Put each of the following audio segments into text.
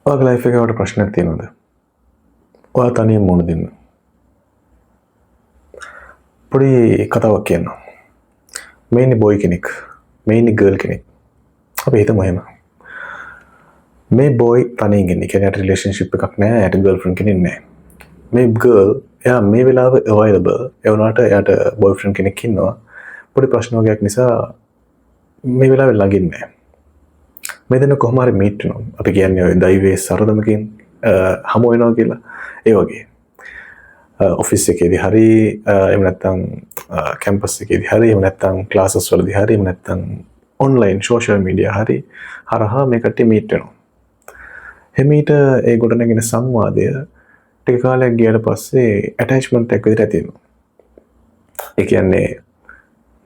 ඔයාගේ ලයිෆ් එකේ ඔයාලට ප්‍රශ්නයක් තියෙනවද? ඔයා තනියෙන් මුහුණ දෙන්න. පොඩි කතාවක් කියන්නම්. මේ ඉන්නේ බොයි කෙනෙක්. මේ ඉන්නේ ගර්ල් කෙනෙක්. අපි හිතමු එහෙම. මේ බොයි තනියෙන් ඉන්නේ. කියන්නේ රිලේෂන්ෂිප් එකක් නැහැ. එයාට ගර්ල්ෆ්‍රෙන්ඩ් කෙනෙක් නැහැ. මේ ගර්ල් එයා මේ වෙලාවේ අවයිලබල්. ඒ වුණාට එයාට බොයිෆ්‍රෙන්ඩ් කෙනෙක් ඉන්නවා. පොඩි ප්‍රශ්න වගේක් නිසා මේ වෙලාවේ ළඟින් නැහැ. මේ දෙන්න කොහොම හරි මීට් වෙනවා. අපි කියන්නේ ඔය දෛවයේ සරදමකින් හමු වෙනවා කියලා. ඒ වගේ. ඔෆිස් එකේදී හරි එහෙම නැත්නම් කැම්පස් එකේදී හරි එහෙම නැත්නම් ක්ලාසස් වලදී හරි එහෙම නැත්නම් ඔන්ලයින් සෝෂල් මීඩියා හරි හරහා මේ කට්ටිය මීට් වෙනවා. එමෙිට ඒ ගොඩනගෙන සංවාදය ටික කාලයක් ගියාට පස්සේ ඇටැච්මන්ට් එකක් විදිහට ඇති වෙනවා. ඒ කියන්නේ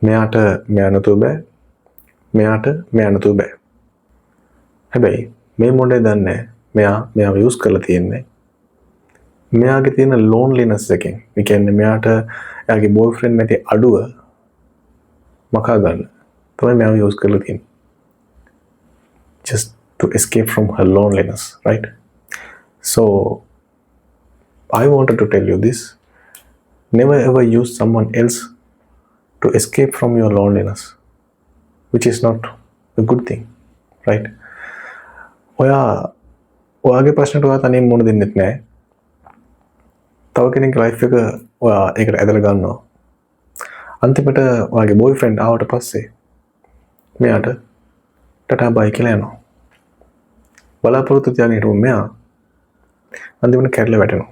මෙයාට මෙයා නතු බෑ. මෙයාට මෙයා නතු බෑ. හැබැයි මේ මොඩේ දන්නේ මෙයාව යූස් කරලා තියෙන්නේ මෙයාගේ තියෙන ලෝන්ලිනස් එකෙන්. ඒ කියන්නේ මෙයාට එයාගේ බොයිෆ්‍රෙන්ඩ් නැති අඩුව මකා ගන්න තමයි මෙයාව යූස් කරලා තියෙන්නේ. Just to escape from her loneliness, right? So I wanted to tell you this. Never ever use someone else to escape from your loneliness, which is not a good thing, right? ඔයාගේ ප්‍රශ්නට ඔයා තනියෙන් මුහුණ දෙන්නෙත් නෑ. තව කෙනෙක්ගේ life එක ඔයා ඒකට ඇදලා ගන්නවා. අන්තිමට ඔයාගේ බොයිෆ්‍රෙන්ඩ් ආවට පස්සේ මෙයාට ටටා බයි කියලා යනවා. බලාපොරොත්තු තියාගෙන හිටපු මෙයා අන්තිමට කැඩලා වැටෙනවා.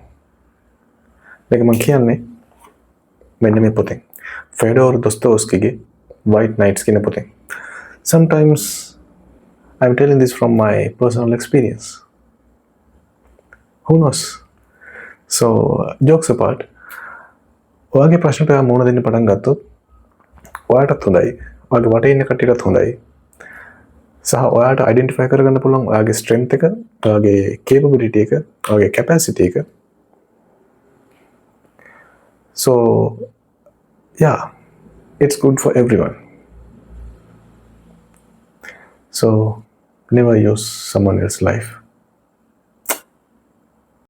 මේක මම කියන්නේ මෙන්න මේ පොතෙන්. ෆෙඩෝර් දොස්තෝවස්කිගේ White Nights කියන පොතෙන්. Sometimes I'm telling this from my personal experience. Who knows? So, jokes apart, ඔයාගේ ප්‍රශ්නට ඔයා මුහුණ දෙන්න පටන් ගත්තොත් ඔයාටත් හොඳයි. ඔයාගේ වටේ ඉන්න කට්ටියටත් හොඳයි. සහ ඔයාට අයිඩෙන්ටිෆයි කරගන්න පුළුවන් ඔයාගේ ස්ට්‍රෙන්ත් එක, ඔයාගේ කේපබිලිටි එක, ඔයාගේ කැපැසිටි එක. So, yeah, it's good for everyone. So, never use someone else's life.